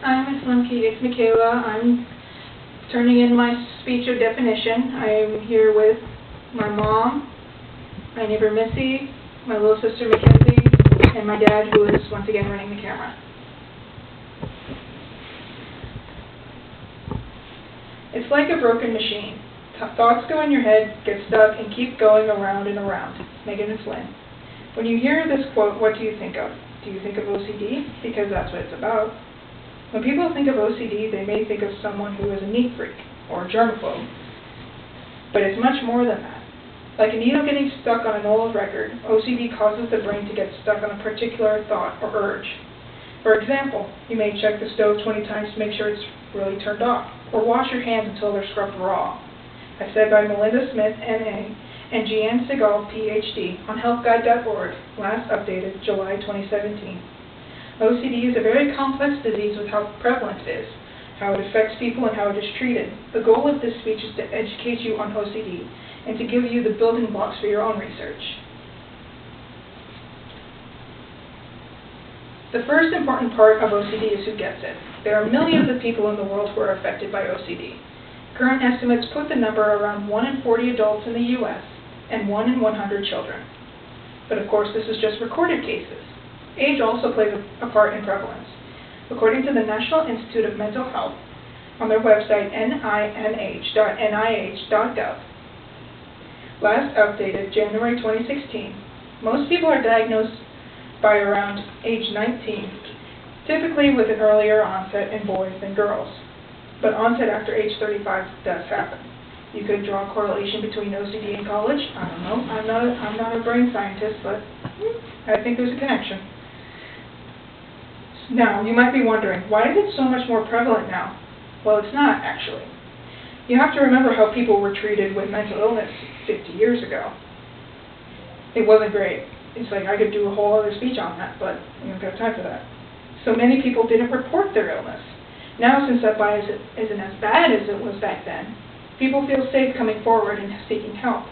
I'm Miss Lemke. It's Michaela. I'm turning in my speech of definition. I am here with my mom, my neighbor Missy, my little sister Mackenzie, and my dad, who is once again running the camera. It's like a broken machine. Thoughts go in your head, get stuck, and keep going around and around. Megan and Flynn. When you hear this quote, what do you think of? Do you think of OCD? Because that's what it's about. When people think of OCD, they may think of someone who is a neat freak or a germaphobe. But it's much more than that. Like a needle getting stuck on an old record, OCD causes the brain to get stuck on a particular thought or urge. For example, you may check the stove 20 times to make sure it's really turned off, or wash your hands until they're scrubbed raw. As said by Melinda Smith, M.A., and Jeanne Segal, Ph.D., on healthguide.org, last updated July 2017. OCD is a very complex disease with how prevalent it is, how it affects people, and how it is treated. The goal of this speech is to educate you on OCD and to give you the building blocks for your own research. The first important part of OCD is who gets it. There are millions of people in the world who are affected by OCD. Current estimates put the number around 1 in 40 adults in the U.S. and 1 in 100 children. But of course, this is just recorded cases. Age also plays a part in prevalence. According to the National Institute of Mental Health, on their website nih.nih.gov, last updated January 2016, most people are diagnosed by around age 19, typically with an earlier onset in boys than girls. But onset after age 35 does happen. You could draw a correlation between OCD and college. I don't know. I'm not a brain scientist, but I think there's a connection. Now, you might be wondering, why is it so much more prevalent now? Well, it's not, actually. You have to remember how people were treated with mental illness 50 years ago. It wasn't great. It's like I could do a whole other speech on that, but we don't have time for that. So many people didn't report their illness. Now, since that bias isn't as bad as it was back then, people feel safe coming forward and seeking help.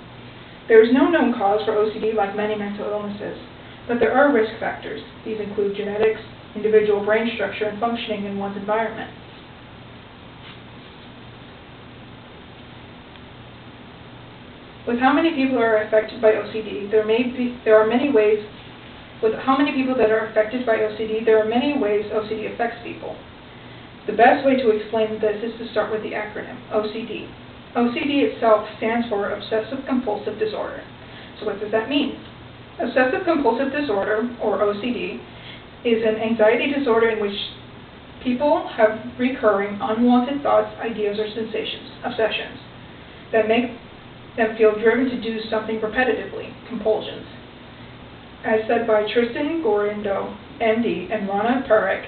There is no known cause for OCD like many mental illnesses, but there are risk factors. These include genetics, individual brain structure, and functioning in one's environment. With how many people are affected by OCD, there are many ways. With how many people that are affected by OCD, there are many ways OCD affects people. The best way to explain this is to start with the acronym, OCD. OCD itself stands for Obsessive Compulsive Disorder. So what does that mean? Obsessive Compulsive Disorder, or OCD, is an anxiety disorder in which people have recurring unwanted thoughts, ideas, or sensations, obsessions, that make them feel driven to do something repetitively, compulsions. As said by Tristan Gorindo, MD, and Rana Parekh,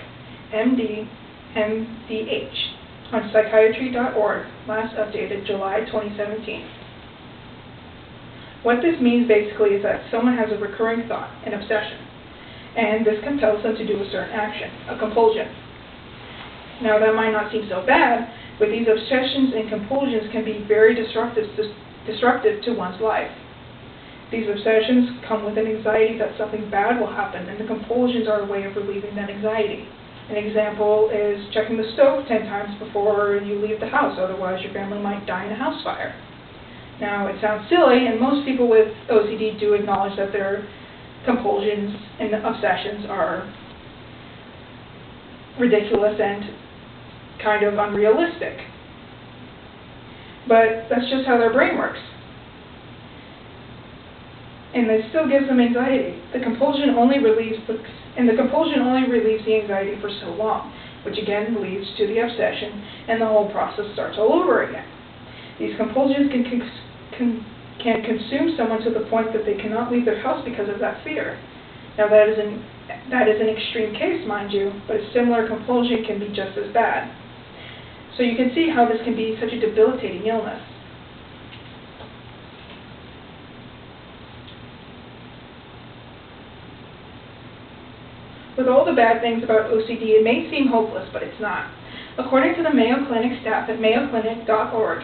MD, MDH, on psychiatry.org, last updated July 2017. What this means basically is that someone has a recurring thought, an obsession, and this compels them to do a certain action, a compulsion. Now that might not seem so bad, but these obsessions and compulsions can be very disruptive to one's life. These obsessions come with an anxiety that something bad will happen, and the compulsions are a way of relieving that anxiety. An example is checking the stove 10 times before you leave the house, otherwise your family might die in a house fire. Now, it sounds silly, and most people with OCD do acknowledge that their compulsions and obsessions are ridiculous and kind of unrealistic. But that's just how their brain works. And it still gives them anxiety. The compulsion only relieves the anxiety for so long, which again leads to the obsession, and the whole process starts all over again. These compulsions can consume someone to the point that they cannot leave their house because of that fear. Now that is an extreme case, mind you, but a similar compulsion can be just as bad. So you can see how this can be such a debilitating illness. With all the bad things about OCD, it may seem hopeless, but it's not. According to the Mayo Clinic staff at mayoclinic.org,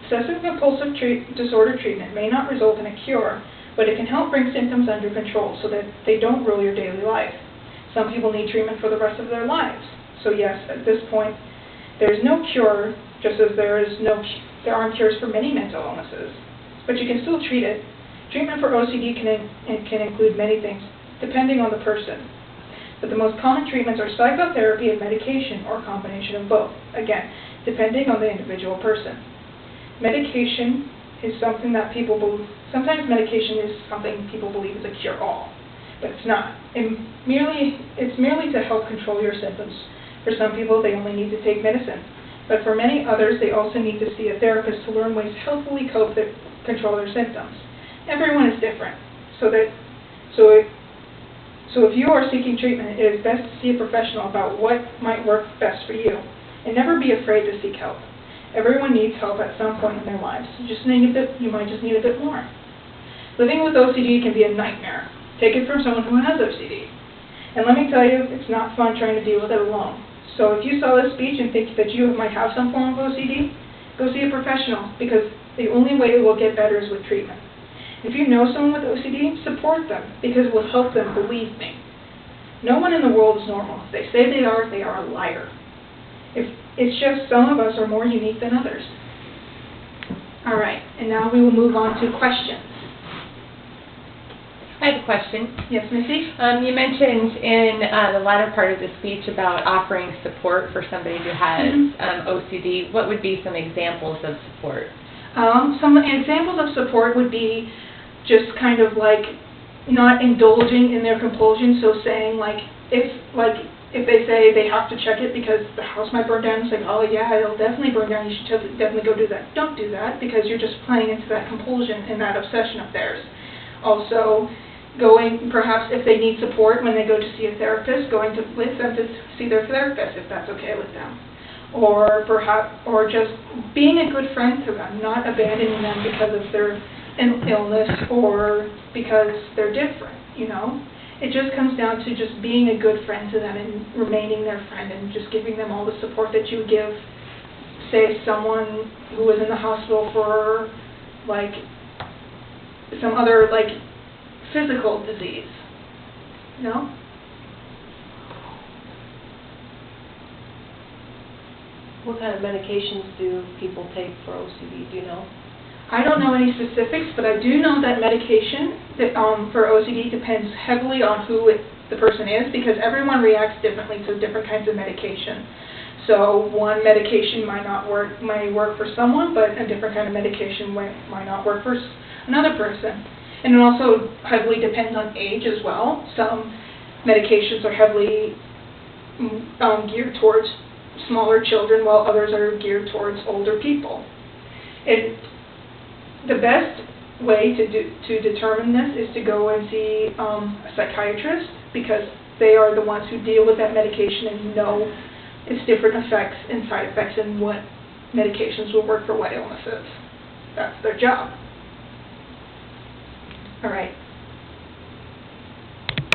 obsessive compulsive disorder treatment may not result in a cure, but it can help bring symptoms under control so that they don't rule your daily life. Some people need treatment for the rest of their lives. So yes, at this point, there is no cure, just as there aren't cures for many mental illnesses. But you can still treat it. Treatment for OCD can include many things, depending on the person. But the most common treatments are psychotherapy and medication, or a combination of both, again, depending on the individual person. Medication is something that people believe, sometimes medication is something people believe is a cure-all, but it's not. It's merely to help control your symptoms. For some people, they only need to take medicine, but for many others, they also need to see a therapist to learn ways to healthfully control their symptoms. Everyone is different, so if you are seeking treatment, it is best to see a professional about what might work best for you, and never be afraid to seek help. Everyone needs help at some point in their lives. You might just need a bit more. Living with OCD can be a nightmare. Take it from someone who has OCD. And let me tell you, it's not fun trying to deal with it alone. So if you saw this speech and think that you might have some form of OCD, go see a professional, because the only way it will get better is with treatment. If you know someone with OCD, support them, because it will help them, believe me. No one in the world is normal. If they say they are a liar. It's just some of us are more unique than others. All right, and now we will move on to questions. I have a question. Yes, Missy? You mentioned in the latter part of the speech about offering support for somebody who has OCD. What would be some examples of support? Some examples of support would be just kind of like not indulging in their compulsion. So saying if they say they have to check it because the house might burn down, it's like, oh yeah, it'll definitely burn down, you should definitely go do that. Don't do that, because you're just playing into that compulsion and that obsession of theirs. Also, perhaps if they need support when they go to see a therapist, with them to see their therapist if that's okay with them. Or just being a good friend to them, not abandoning them because of their illness or because they're different, you know? It just comes down to just being a good friend to them and remaining their friend and just giving them all the support that you give, say, someone who was in the hospital for, some other, physical disease, you know? What kind of medications do people take for OCD, do you know? I don't know any specifics, but I do know that medication for OCD depends heavily on who the person is, because everyone reacts differently to different kinds of medication. So one medication might work for someone, but a different kind of medication might not work for another person. And it also heavily depends on age as well. Some medications are heavily geared towards smaller children, while others are geared towards older people. The best way to determine this is to go and see a psychiatrist, because they are the ones who deal with that medication and know its different effects and side effects and what medications will work for what illnesses. That's their job. All right.